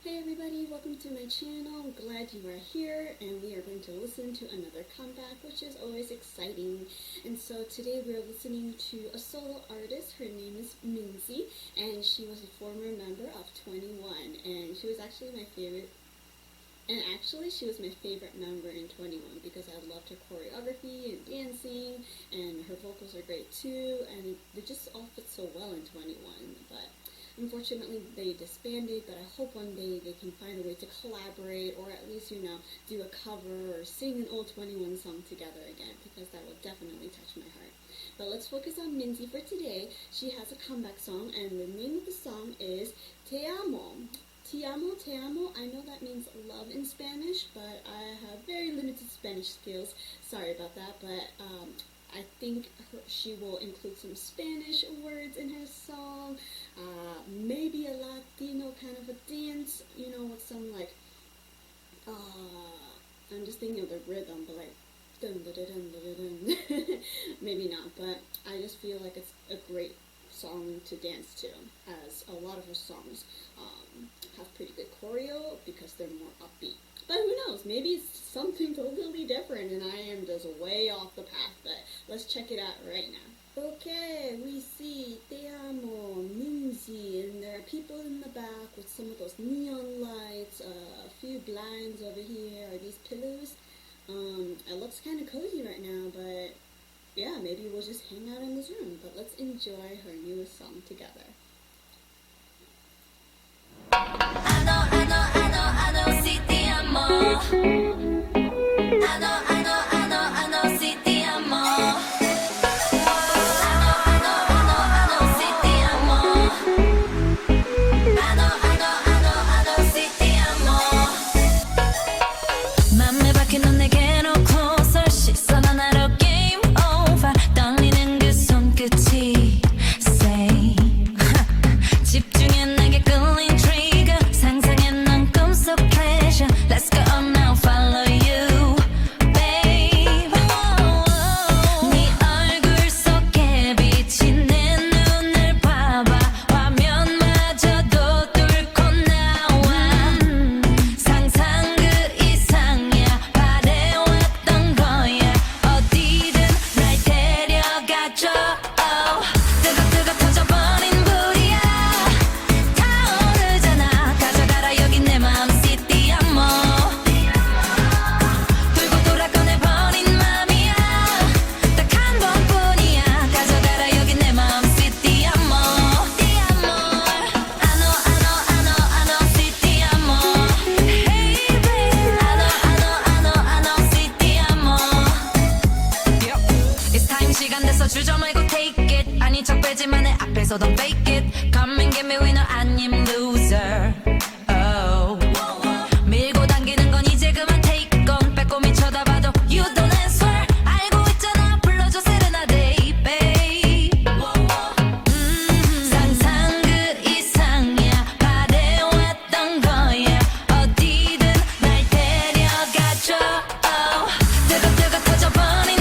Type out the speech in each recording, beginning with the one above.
Hey everybody, welcome to my channel. I'm glad you are here and we are going to listen to another comeback, which is always exciting. And so today we're listening to a solo artist. Her name is Minzy and she was a former member of 21, and she was actually my favorite. And actually, she was my favorite member in 21 because I loved her choreography and dancing, and her vocals are great too, and they just all fit so well in 21. But unfortunately, they disbanded, but I hope one day they can find a way to collaborate, or at least, do a cover or sing an old 21 song together again, because that will definitely touch my heart. But let's focus on Minzy for today. She has a comeback song, and the name of the song is Te Amo. Te amo, te amo. I know that means love in Spanish, but I have very limited Spanish skills. Sorry about that, but I think she will include some Spanish words in her song, maybe a Latino kind of a dance, with some I'm just thinking of the rhythm, but dun dun dun dun dun dun. Maybe not, but I just feel like it's a great song to dance to, as a lot of her songs have pretty good choreo because they're more upbeat. But who knows, maybe it's something totally different and I am just way off the path, but let's check it out right now. Okay, we see Te Amo, Minzy, and there are people in the back with some of those neon lights, a few blinds over here. Are these pillows? It looks kind of cozy right now, but yeah, maybe we'll just hang out in this room, but let's enjoy her newest song together. 주저 말고 take it 아닌 척 빼지만 내 앞에서 don't fake it Come and get me winner 아님 loser oh. 밀고 당기는 건 이제 그만 take on 빼꼼히 쳐다봐도 you don't answer 알고 있잖아 불러줘 세레나데 babe 상상 그 이상이야 바래왔던 거야 어디든 날 데려가줘 뜨겁뜨겁 터져버린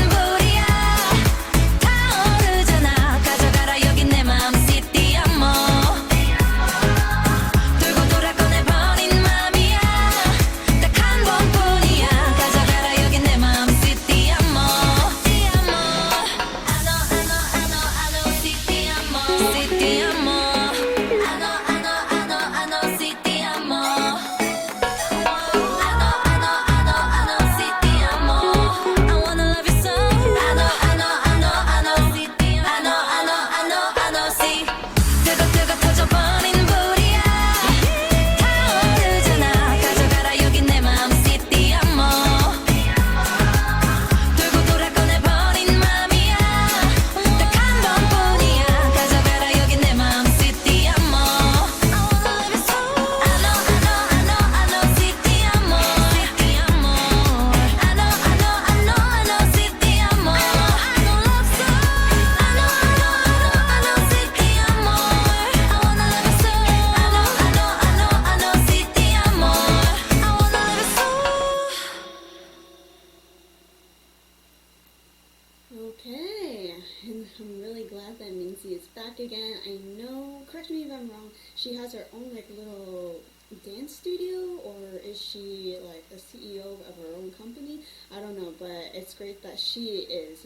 Okay, and I'm really glad that Minzy is back again. I know, correct me if I'm wrong, she has her own little dance studio, or is she like a CEO of her own company? I don't know, but it's great that she is,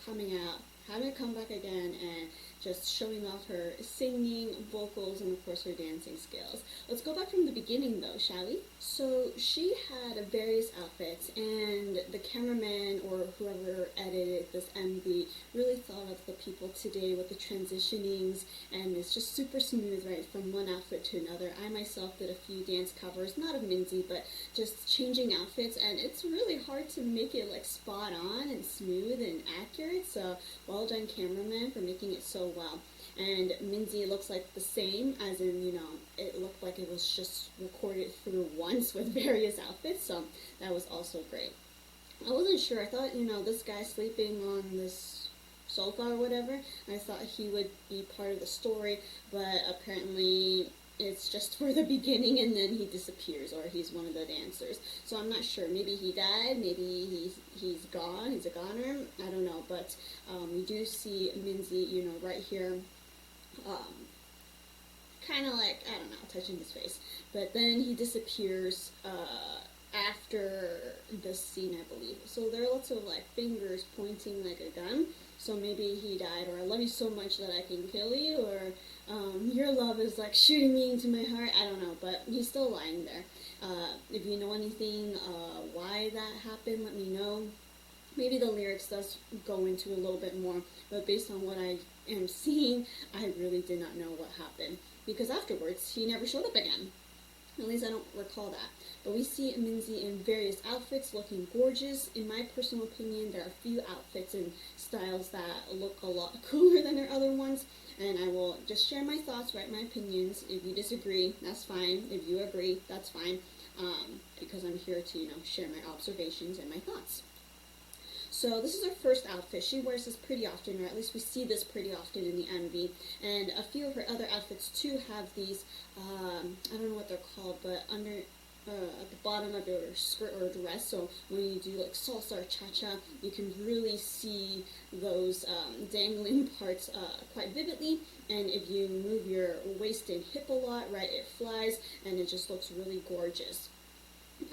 coming out, having a comeback again, and just showing off her singing, vocals, and of course her dancing skills. Let's go back from the beginning though, shall we? So she had various outfits, and the cameraman or whoever edited this MV really thought of the people today with the transitionings, and it's just super smooth, right, from one outfit to another. I myself did a few dance covers, not of Minzy, but just changing outfits, and it's really hard to make it like spot on and smooth and accurate, so well done cameraman for making it so well. And Minzy looks like the same, as in, it looked like it was just recorded through once with various outfits, so that was also great. I wasn't sure. I thought, this guy sleeping on this sofa or whatever, I thought he would be part of the story, but apparently it's just for the beginning and then he disappears, or he's one of the dancers. So I'm not sure. Maybe he died, maybe he's gone, he's a goner, I don't know. But we do see Minzy, right here, kind of like, I don't know, touching his face. But then he disappears after this scene, I believe. So there are lots of like fingers pointing like a gun. So maybe he died, or I love you so much that I can kill you, or your love is like shooting me into my heart. I don't know, but he's still lying there. If you know anything why that happened, let me know. Maybe the lyrics does go into a little bit more, but based on what I am seeing, I really did not know what happened, because afterwards he never showed up again. At least I don't recall that. But we see Minzy in various outfits looking gorgeous. In my personal opinion, there are a few outfits and styles that look a lot cooler than her other ones. And I will just share my thoughts, write my opinions. If you disagree, that's fine. If you agree, that's fine. Because I'm here to, share my observations and my thoughts. So this is her first outfit. She wears this pretty often, or at least we see this pretty often in the MV. And a few of her other outfits too have these, I don't know what they're called, but under at the bottom of your skirt or dress. So when you do like salsa or cha-cha, you can really see those dangling parts quite vividly. And if you move your waist and hip a lot, right, it flies and it just looks really gorgeous.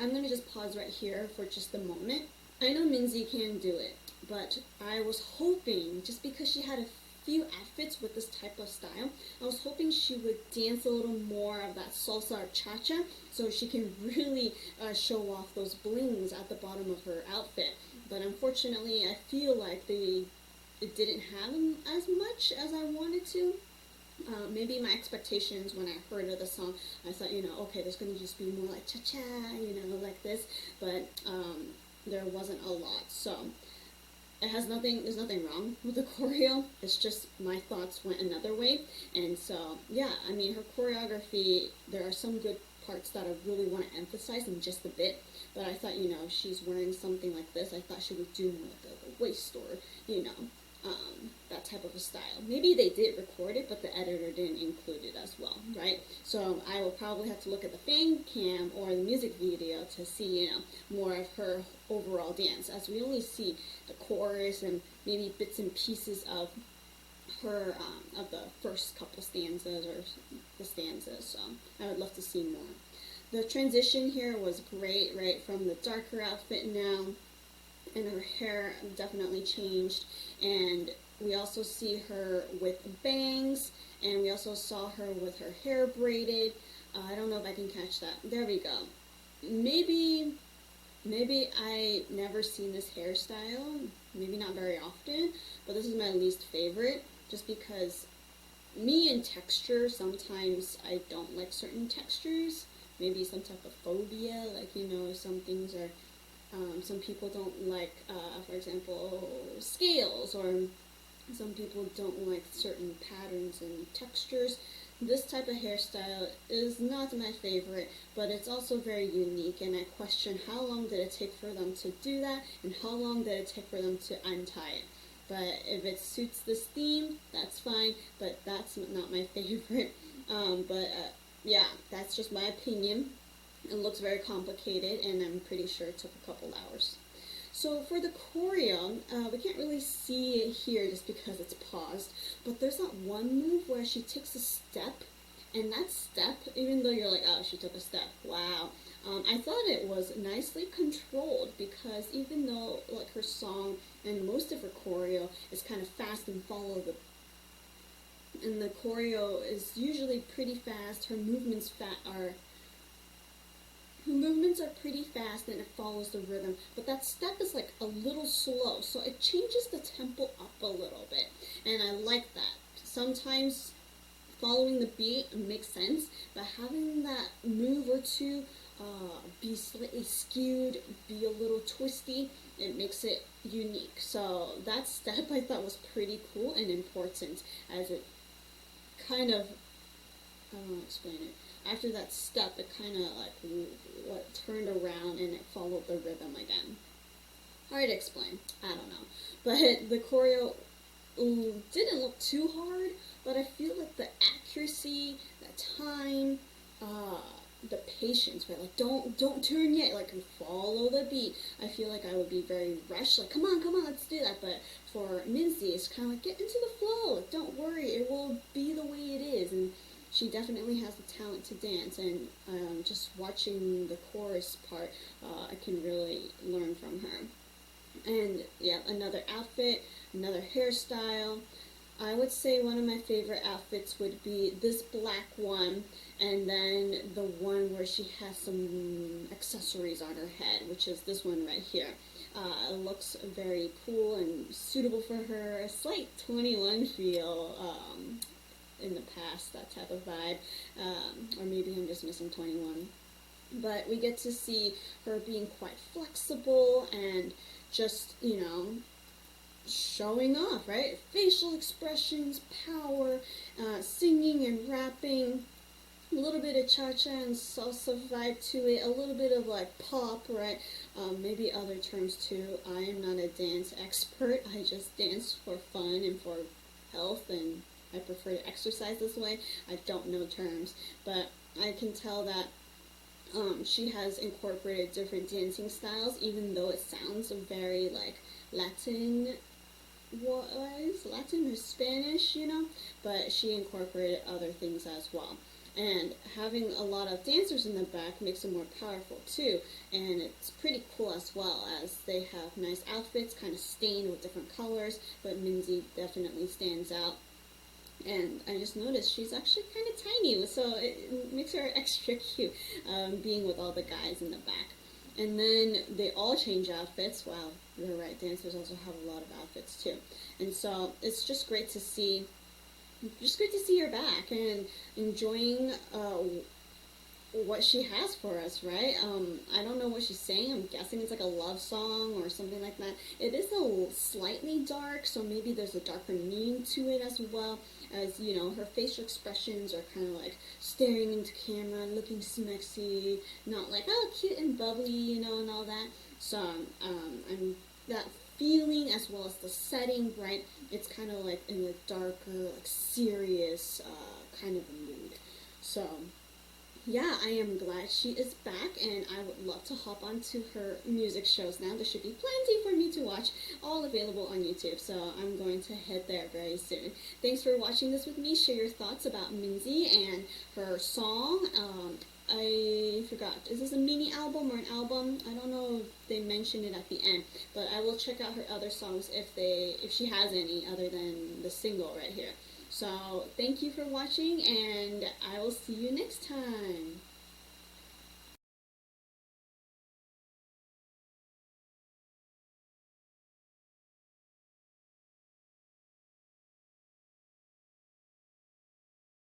I'm going to just pause right here for just a moment. I know Minzy can do it, but I was hoping, just because she had a few outfits with this type of style, I was hoping she would dance a little more of that salsa or cha-cha, so she can really show off those blings at the bottom of her outfit. But unfortunately, I feel like it didn't have as much as I wanted to. Maybe my expectations when I heard of the song, I thought, okay, there's going to just be more like cha-cha, like this, but there wasn't a lot. So there's nothing wrong with the choreo. It's just my thoughts went another way. And so, yeah, I mean, her choreography, there are some good parts that I really want to emphasize in just a bit. But I thought, she's wearing something like this, I thought she would do more like the waist, or, that type of a style. Maybe they did record it, but the editor didn't include it as well, right? So I will probably have to look at the fan cam or the music video to see, more of her overall dance, as we only see the chorus and maybe bits and pieces of her, of the first couple stanzas or the stanzas. So I would love to see more. The transition here was great, right, from the darker outfit now, and her hair definitely changed, and we also see her with bangs, and we also saw her with her hair braided. I don't know if I can catch that. There we go. Maybe I never seen this hairstyle, maybe not very often, but this is my least favorite, just because me and texture, sometimes I don't like certain textures, maybe some type of phobia, like, some things are, some people don't like, for example, scales, or some people don't like certain patterns and textures. This type of hairstyle is not my favorite, but it's also very unique, and I question how long did it take for them to do that, and how long did it take for them to untie it. But if it suits this theme, that's fine, but that's not my favorite. Yeah, that's just my opinion. It looks very complicated, and I'm pretty sure it took a couple hours. So for the choreo, we can't really see it here just because it's paused, but there's that one move where she takes a step And that step, even though you're like, oh, she took a step, wow. I thought it was nicely controlled because even though like her song and most of her choreo is kind of fast and and the choreo is usually pretty fast. Her movements are pretty fast and it follows the rhythm, but that step is like a little slow, so it changes the tempo up a little bit, and I like that. Sometimes following the beat makes sense, but having that move or two be slightly skewed, be a little twisty, it makes it unique. So that step I thought was pretty cool and important as it kind of, I don't know how to explain it. After that step, it kind of like turned around and it followed the rhythm again. Hard to explain. I don't know. But the choreo didn't look too hard, but I feel like the accuracy, the time, the patience, right? Like don't turn yet. Like follow the beat. I feel like I would be very rushed. Like come on, let's do that. But for Minzy, it's kind of like get into the flow. Like, don't worry, it will be the way it is. And she definitely has the talent to dance. And just watching the chorus part, I can really learn from her. And yeah, another outfit, another hairstyle. I would say one of my favorite outfits would be this black one, and then the one where she has some accessories on her head, which is this one right here. It looks very cool and suitable for her. A slight 21 feel in the past, that type of vibe. Or maybe I'm just missing 21. But we get to see her being quite flexible and just, showing off, right? Facial expressions, power, singing and rapping, a little bit of cha-cha and salsa vibe to it, a little bit of like pop, right? Maybe other terms too. I am not a dance expert. I just dance for fun and for health, and I prefer to exercise this way. I don't know terms, but I can tell that she has incorporated different dancing styles, even though it sounds very like Latin or Spanish, but she incorporated other things as well. And having a lot of dancers in the back makes it more powerful too, and it's pretty cool as well, as they have nice outfits, kind of stained with different colors, but Minzy definitely stands out. And I just noticed she's actually kind of tiny, so it makes her extra cute, being with all the guys in the back. And then they all change outfits. Wow, you're right, dancers also have a lot of outfits too. And so it's just great to see her back and enjoying what she has for us, right? I don't know what she's saying. I'm guessing it's like a love song or something like that. It is slightly dark, so maybe there's a darker meaning to it as well. As her facial expressions are kind of like staring into camera, looking smexy, not like cute and bubbly, and all that. So I'm that feeling as well as the setting, right? It's kind of like in a darker, like serious kind of a mood. So yeah, I am glad she is back, and I would love to hop onto her music shows now. There should be plenty for me to watch, all available on YouTube, so I'm going to head there very soon. Thanks for watching this with me. Share your thoughts about Minzy and her song. I forgot, is this a mini album or an album? I don't know if they mentioned it at the end, but I will check out her other songs if she has any other than the single right here. So thank you for watching, and I will see you next time.